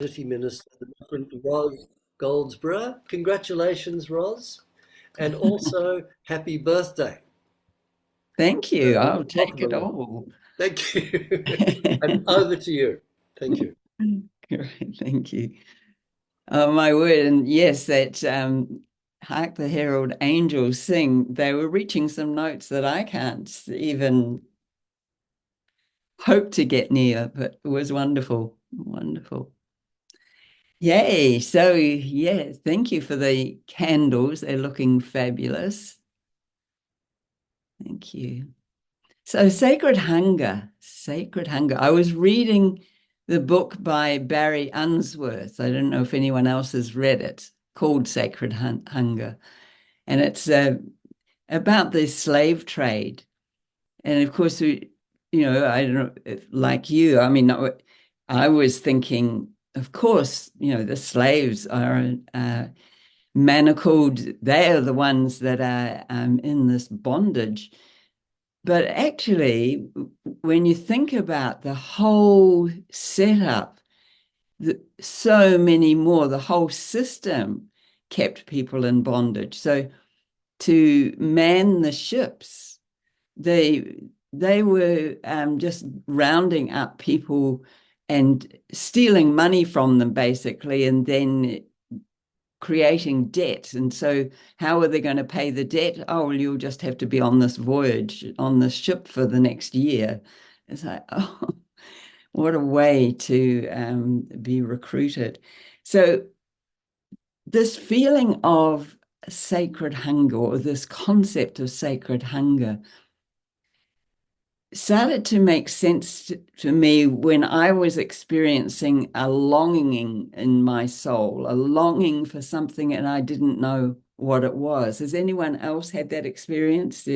City Minister, the different Ros Goldsborough. Congratulations, Ros, and also happy birthday. Thank you. I'll take Welcome it along. all. Thank you. And over to you. Thank you. Great, thank you. Oh, my word. And yes, that Hark the Herald Angels Sing, they were reaching some notes that I can't even hope to get near, but it was wonderful. Wonderful. Yay. So, yeah, thank you for the candles. They're looking fabulous. Thank you. So, Sacred Hunger, Sacred Hunger. I was reading the book by Barry Unsworth. I don't know if anyone else has read it, called Sacred Hunger. And it's about the slave trade. And of course, I don't know, like you, I mean, I was thinking, of course, the slaves are manacled. They are the ones that are in this bondage. But actually, when you think about the whole setup, so many more, the whole system kept people in bondage. So to man the ships, they were just rounding up people and stealing money from them, basically, and then creating debt. And so, how are they going to pay the debt? Oh, well, you'll just have to be on this voyage, on this ship for the next year. It's like, oh, what a way to be recruited. So, this feeling of sacred hunger, or this concept of sacred hunger, started to make sense to me when I was experiencing a longing in my soul, a longing for something, and I didn't know what it was. Has anyone else had that experience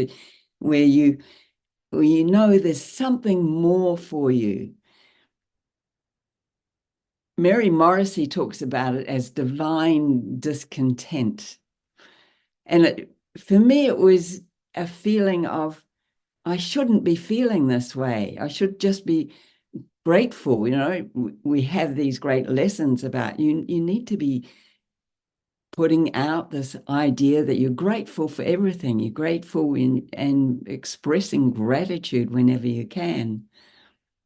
where you know there's something more for you? Mary Morrissey talks about it as divine discontent. And for me, it was a feeling of, I shouldn't be feeling this way. I should just be grateful. We have these great lessons about you need to be putting out this idea that you're grateful for everything. You're grateful and expressing gratitude whenever you can.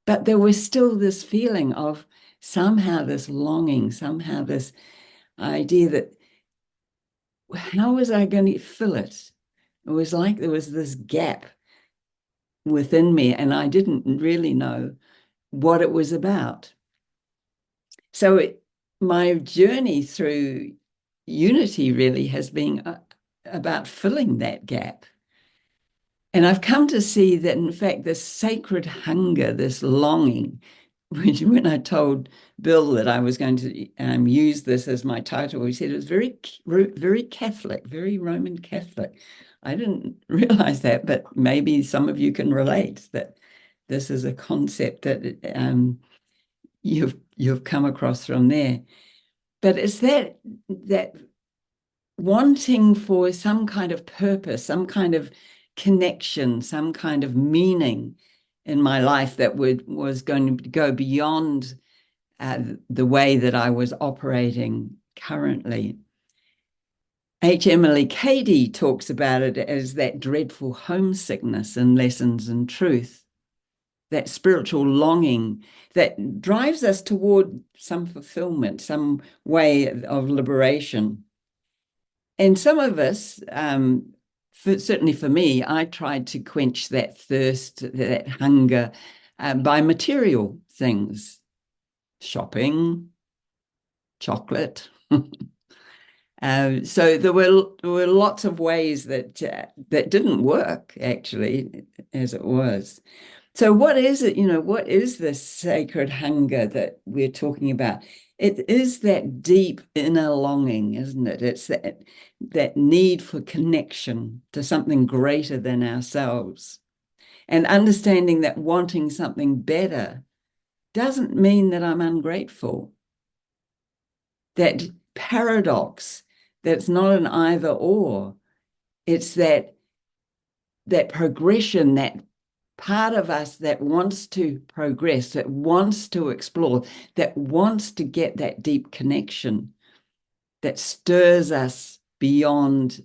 But there was still this feeling of somehow this longing, somehow this idea that how was I going to fill it? It was like there was this gap within me, and I didn't really know what it was about. So my journey through unity really has been about filling that gap. And I've come to see that, in fact, this sacred hunger, this longing, which when I told Bill that I was going to use this as my title, he said it was very, very Catholic, very Roman Catholic. I didn't realize that, but maybe some of you can relate that this is a concept that you've come across from there. But it's that wanting for some kind of purpose, some kind of connection, some kind of meaning in my life that was going to go beyond the way that I was operating currently. H. Emily Cady talks about it as that dreadful homesickness in Lessons in Truth, that spiritual longing that drives us toward some fulfillment, some way of liberation. And some of us, certainly for me, I tried to quench that thirst, that hunger by material things, shopping, chocolate. So there were lots of ways that didn't work actually, as it was. So what is it? What is this sacred hunger that we're talking about? It is that deep inner longing, isn't it? It's that need for connection to something greater than ourselves. And understanding that wanting something better doesn't mean that I'm ungrateful. That paradox, that's not an either or. It's that progression, that part of us that wants to progress, that wants to explore, that wants to get that deep connection, that stirs us beyond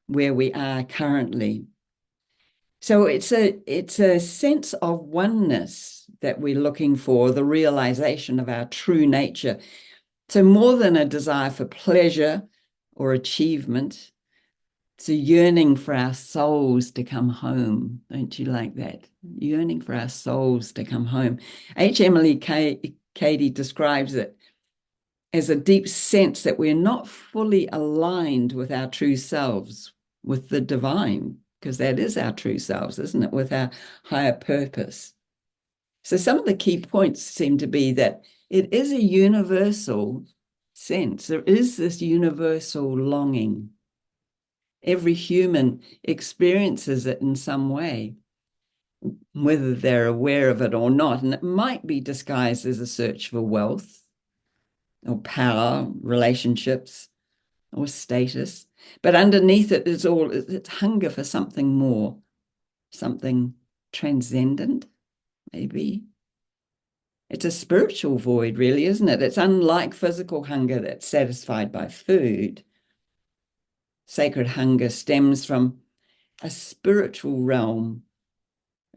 where we are currently. So it's a sense of oneness that we're looking for, the realization of our true nature. So more than a desire for pleasure or achievement, it's a yearning for our souls to come home. Don't you like that? Yearning for our souls to come home. Emily Cady describes it as a deep sense that we're not fully aligned with our true selves, with the divine, because that is our true selves, isn't it? With our higher purpose. So some of the key points seem to be that it is a universal sense. There is this universal longing. Every human experiences it in some way, whether they're aware of it or not. And it might be disguised as a search for wealth or power, relationships, or status. But underneath it is all it's hunger for something more, something transcendent, maybe. It's a spiritual void, really, isn't it? It's unlike physical hunger that's satisfied by food. Sacred hunger stems from a spiritual realm.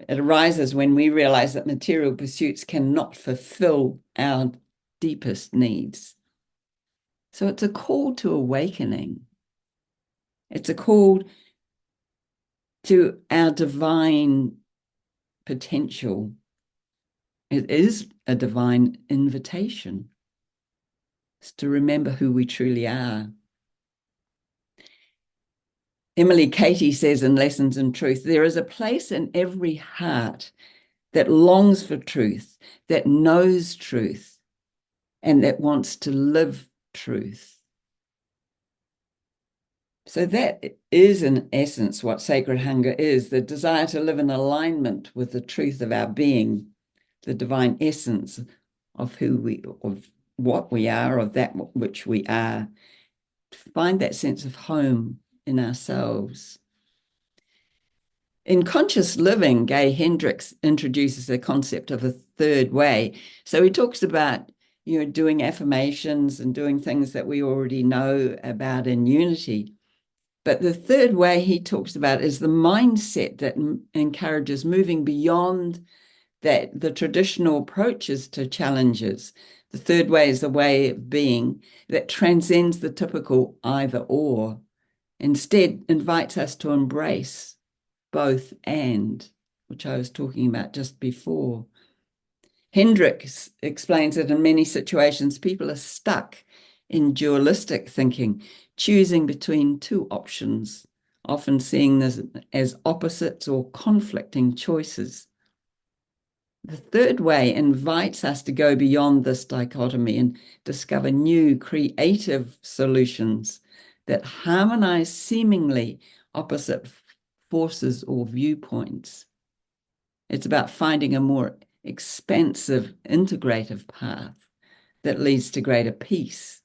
It arises when we realize that material pursuits cannot fulfill our deepest needs. So it's a call to awakening. It's a call to our divine potential. It is a divine invitation. It's to remember who we truly are. Emily Cady says in Lessons in Truth, there is a place in every heart that longs for truth, that knows truth, and that wants to live truth. So that is, in essence, what sacred hunger is, the desire to live in alignment with the truth of our being, the divine essence of who we, of what we are, of that which we are, to find that sense of home in ourselves. In conscious living, Gay Hendricks introduces the concept of a third way. So he talks about, doing affirmations and doing things that we already know about in unity. But the third way he talks about is the mindset that encourages moving beyond the traditional approaches to challenges. The third way is the way of being that transcends the typical either or, instead invites us to embrace both and, which I was talking about just before. Hendricks explains that in many situations, people are stuck in dualistic thinking, choosing between two options, often seeing this as opposites or conflicting choices. The third way invites us to go beyond this dichotomy and discover new creative solutions that harmonize seemingly opposite forces or viewpoints. It's about finding a more expansive, integrative path that leads to greater peace,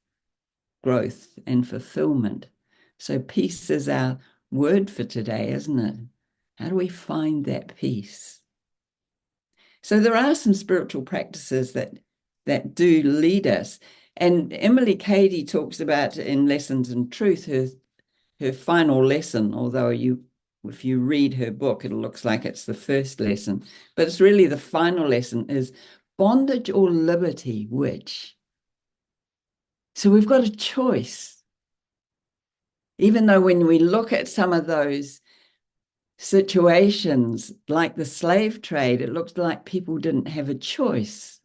growth, and fulfillment. So peace is our word for today, isn't it? How do we find that peace? So there are some spiritual practices that do lead us. And Emily Cady talks about in Lessons in Truth, her final lesson, although if you read her book, it looks like it's the first lesson, but it's really the final lesson is bondage or liberty, which? So we've got a choice. Even though when we look at some of those situations, like the slave trade, it looks like people didn't have a choice.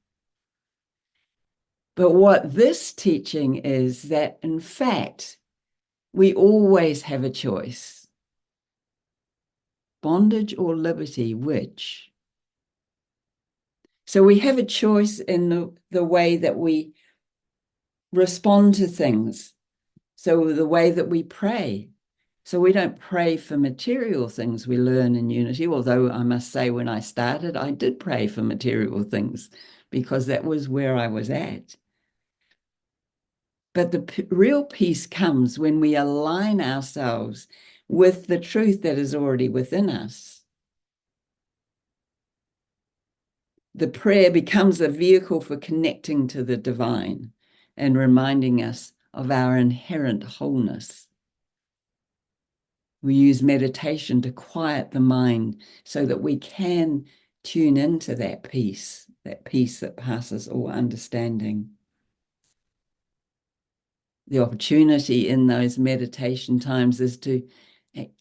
But what this teaching is that, in fact, we always have a choice. Bondage or liberty, which? So we have a choice in the way that we respond to things. So the way that we pray. So we don't pray for material things we learn in unity, although I must say when I started, I did pray for material things because that was where I was at. But the real peace comes when we align ourselves with the truth that is already within us. the prayer becomes a vehicle for connecting to the divine and reminding us of our inherent wholeness. We use meditation to quiet the mind so that we can tune into that peace that passes all understanding. The opportunity in those meditation times is to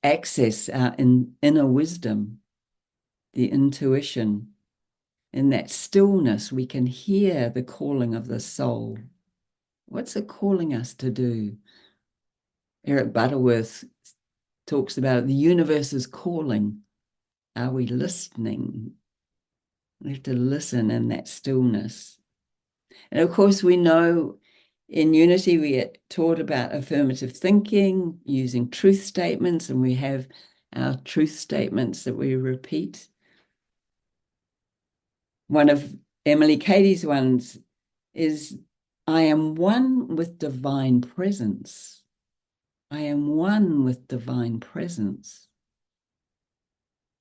access our inner wisdom, the intuition. In that stillness, we can hear the calling of the soul. What's it calling us to do? Eric Butterworth talks about the universe is calling. Are we listening? We have to listen in that stillness. And of course, we know in Unity, we get taught about affirmative thinking, using truth statements, and we have our truth statements that we repeat. One of Emily Katie's ones is, I am one with divine presence. I am one with divine presence.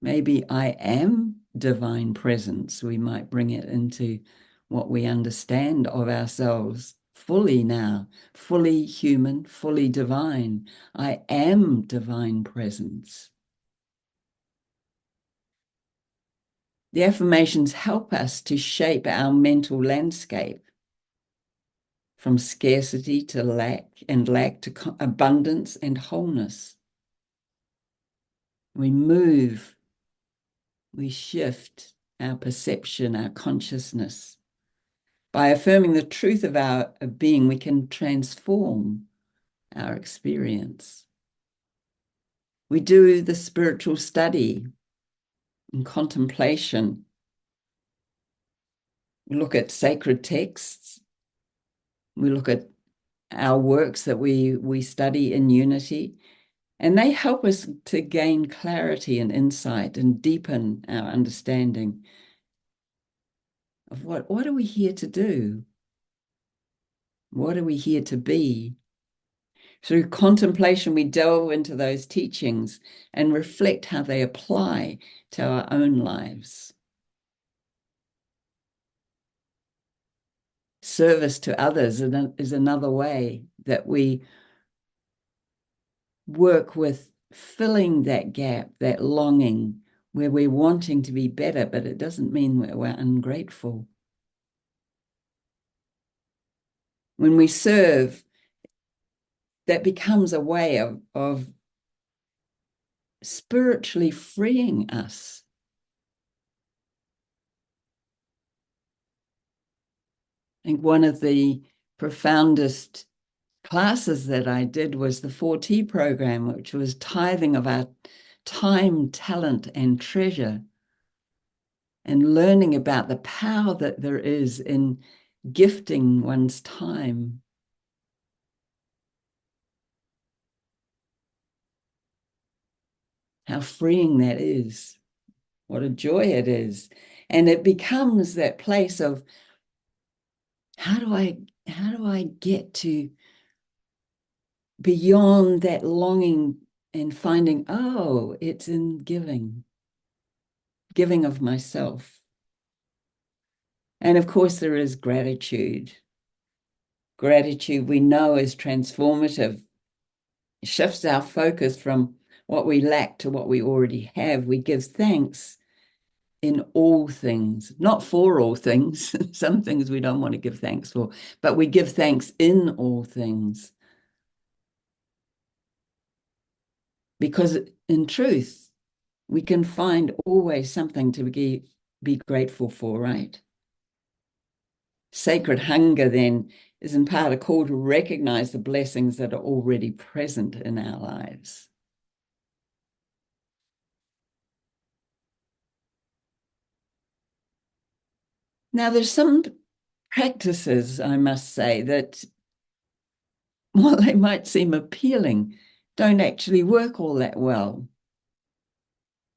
Maybe I am divine presence. We might bring it into what we understand of ourselves fully now, fully human, fully divine. I am divine presence. The affirmations help us to shape our mental landscape from scarcity to lack, and lack to abundance and wholeness. We move, we shift our perception, our consciousness. By affirming the truth of our being, we can transform our experience. We do the spiritual study and contemplation. We look at sacred texts. We look at our works that we study in Unity, and they help us to gain clarity and insight and deepen our understanding of what are we here to do? What are we here to be? Through contemplation, we delve into those teachings and reflect how they apply to our own lives. Service to others is another way that we work with filling that gap, that longing where we're wanting to be better, but it doesn't mean we're ungrateful. When we serve, that becomes a way of spiritually freeing us. I think one of the profoundest classes that I did was the 4T program, which was tithing of our time, talent, and treasure, and learning about the power that there is in gifting one's time. How freeing that is. What a joy it is. And it becomes that place of how do I get to beyond that longing and finding, oh, it's in giving of myself. And of course, there is gratitude. Gratitude we know is transformative. It shifts our focus from what we lack to what we already have. We give thanks in all things, not for all things. Some things we don't want to give thanks for, but we give thanks in all things. Because in truth, we can find always something to be grateful for, right? Sacred hunger then is in part a call to recognize the blessings that are already present in our lives. Now, there's some practices, I must say, that while they might seem appealing, don't actually work all that well.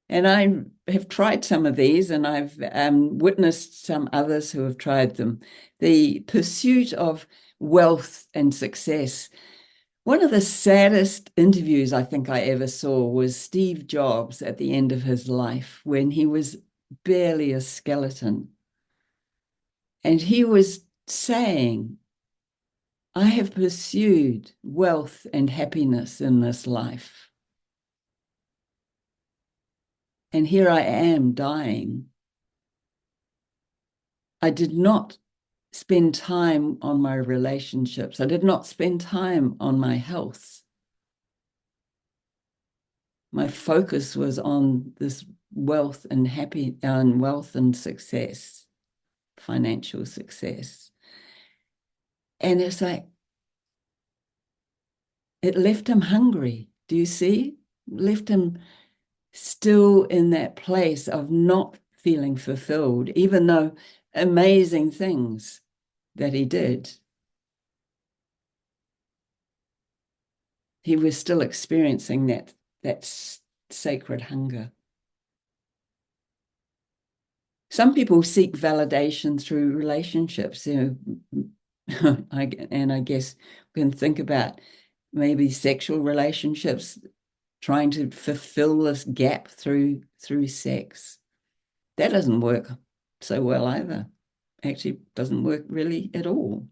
And I have tried some of these, and I've witnessed some others who have tried them. The pursuit of wealth and success. One of the saddest interviews I think I ever saw was Steve Jobs at the end of his life, when he was barely a skeleton. And he was saying, I have pursued wealth and happiness in this life. And here I am dying. I did not spend time on my relationships. I did not spend time on my health. My focus was on this wealth and wealth and success, financial success. And it's like, it left him hungry. Do you see? Left him still in that place of not feeling fulfilled, even though amazing things that he did. He was still experiencing that sacred hunger. Some people seek validation through relationships, and I guess we can think about maybe sexual relationships, trying to fulfill this gap through sex. That doesn't work so well either. Actually, doesn't work really at all.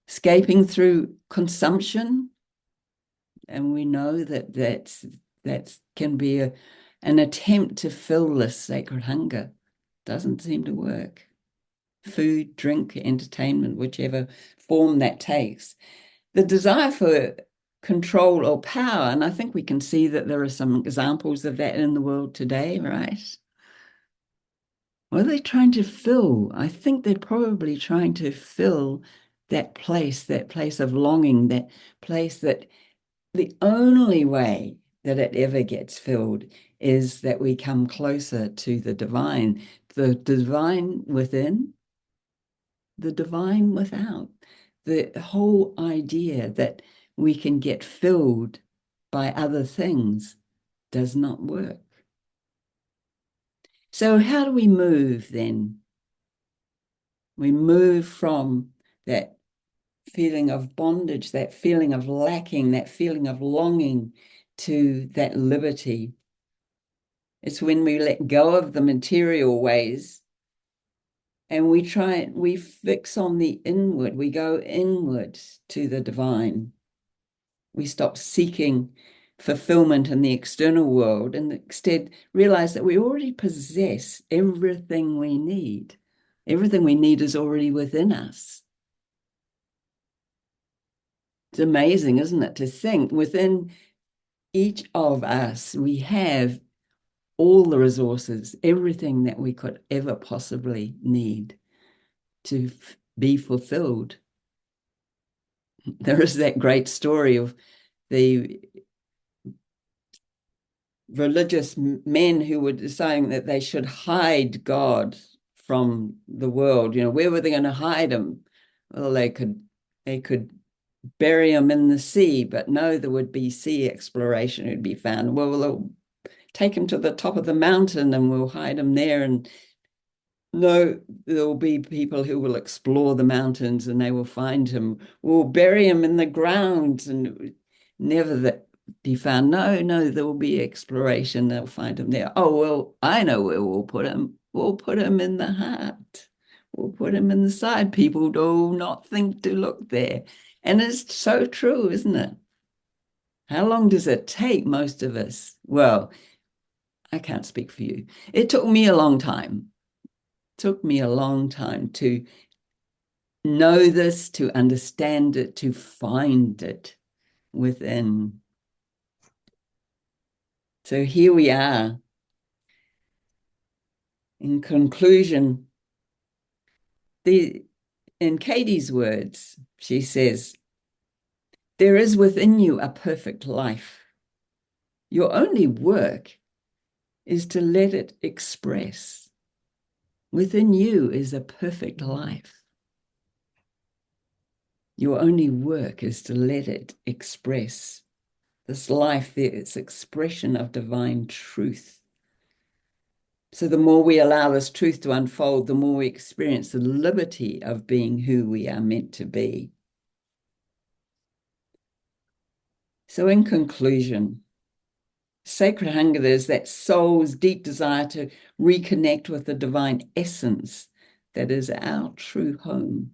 Escaping through consumption, and we know that can be an attempt to fill this sacred hunger. Doesn't seem to work. Food, drink, entertainment, whichever form that takes. The desire for control or power, and I think we can see that there are some examples of that in the world today, right? What are they trying to fill? I think they're probably trying to fill that place of longing, that place that the only way that it ever gets filled is that we come closer to the divine within, the divine without. The whole idea that we can get filled by other things does not work. So how do we move then? We move from that feeling of bondage, that feeling of lacking, that feeling of longing, to that liberty. It's when we let go of the material ways and we fix on the inward, we go inward to the divine. We stop seeking fulfillment in the external world and instead realize that we already possess everything we need. Everything we need is already within us. It's amazing, isn't it, to think within each of us, we have all the resources, everything that we could ever possibly need to be fulfilled. There is that great story of the religious men who were deciding that they should hide God from the world. Where were they going to hide him? Well, they could bury him in the sea, but no, there would be sea exploration would be found. Well, they'll take him to the top of the mountain and we'll hide him there. And no, there will be people who will explore the mountains and they will find him. We'll bury him in the ground and never that be found. No, there will be exploration. They'll find him there. Oh, well, I know where we'll put him. We'll put him in the heart. We'll put him in the side. People do not think to look there. And it's so true, isn't it? How long does it take most of us? Well, I can't speak for you. It took me a long time. It took me a long time to know this, to understand it, to find it within. So here we are. In conclusion, in Katie's words, she says, there is within you a perfect life. Your only work is to let it express. Within you is a perfect life. Your only work is to let it express. This life, this expression of divine truth. So the more we allow this truth to unfold, the more we experience the liberty of being who we are meant to be. So in conclusion, sacred hunger is that soul's deep desire to reconnect with the divine essence that is our true home.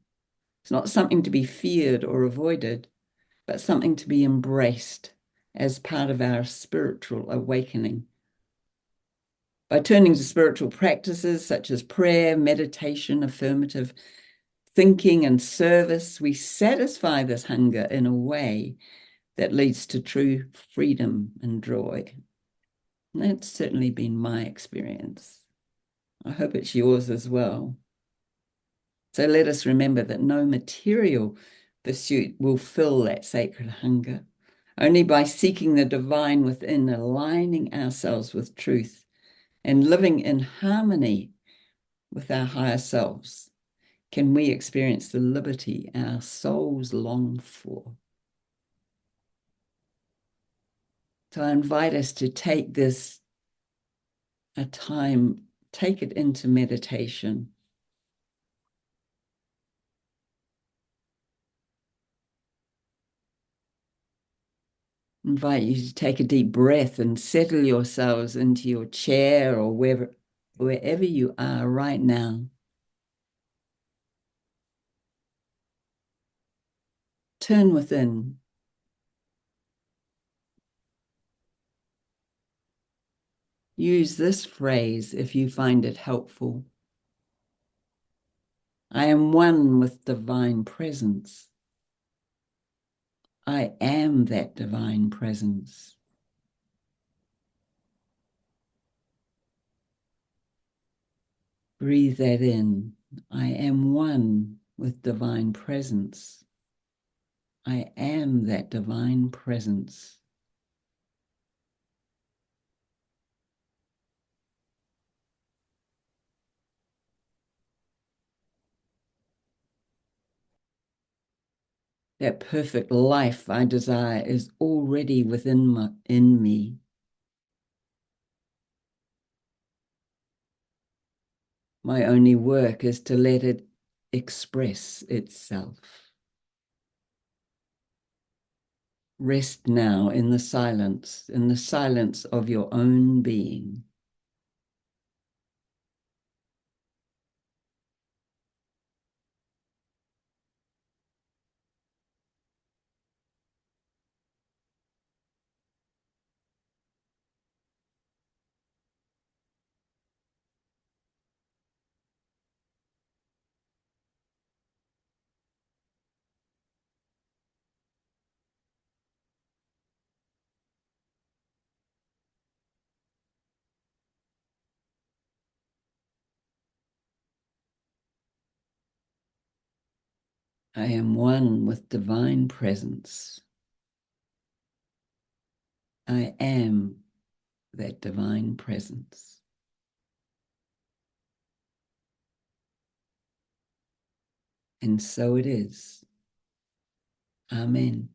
It's not something to be feared or avoided, but something to be embraced as part of our spiritual awakening. By turning to spiritual practices such as prayer, meditation, affirmative thinking, and service, we satisfy this hunger in a way that leads to true freedom and joy. And that's certainly been my experience. I hope it's yours as well. So let us remember that no material pursuit will fill that sacred hunger. Only by seeking the divine within, aligning ourselves with truth, and living in harmony with our higher selves, can we experience the liberty our souls long for. So I invite us to take this a time, take it into meditation. Invite you to take a deep breath and settle yourselves into your chair or wherever you are right now. Turn within. Use this phrase if you find it helpful. I am one with divine presence. I am that divine presence. Breathe that in. I am one with divine presence. I am that divine presence. That perfect life I desire is already in me. My only work is to let it express itself. Rest now in the silence of your own being. I am one with divine presence. I am that divine presence. And so it is. Amen.